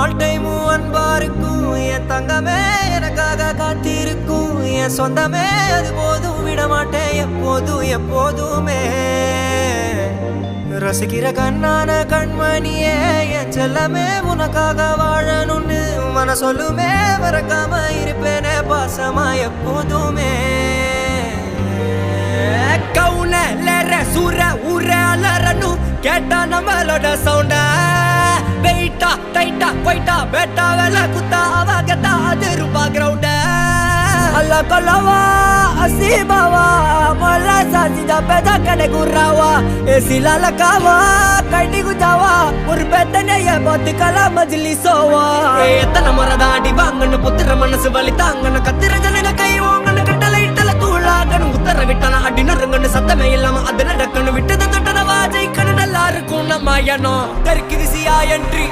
all டைமும் அன்பா இருக்கும் என் தங்கமே எனக்காக காத்திருக்கும் என் சொந்தமே அது போதும் விட மாட்டேன் எப்போதும் எப்போதுமே ரசிக்கிற கண்ணான கண்மணியே என் செல்லமே உனக்காக வாழணும்னு மன சொல்லுமே மறக்காம இருப்பேனே பாசமா எப்போதுமே கவுனலற சூர ஊர அலறணும் கேட்டா நம்மளோட சவுண்ட வெயிட்டா டைட்டா போயிட்டா பேட்டா வேலை குத்தா அவ கேட்டா அது ரூபா கிரவுண்ட அல்ல கொல்லவா அசீபாவா மல்ல சாசிதா பேதா கடை குர்ராவா ஏசிலால காவா கட்டி குஜாவா ஒரு பெத்தனைய பார்த்து கலா மஜ்லி சோவா எத்தனை முறை தாண்டி வாங்கன்னு புத்திர மனசு வலி தாங்கன்னு கத்திர ஜனங்க கை வாங்கன்னு கட்டளை இட்டல தூளாகணும் உத்தர விட்டான அடி நறுங்கன்னு சத்தமே இல்லாம அது நடக்கணும் விட்டதை தொட்டனவா ஜெயிக்கணும் நல்லா இருக்கும் நம்ம எண்ணம் தெற்கு விசியா என்றி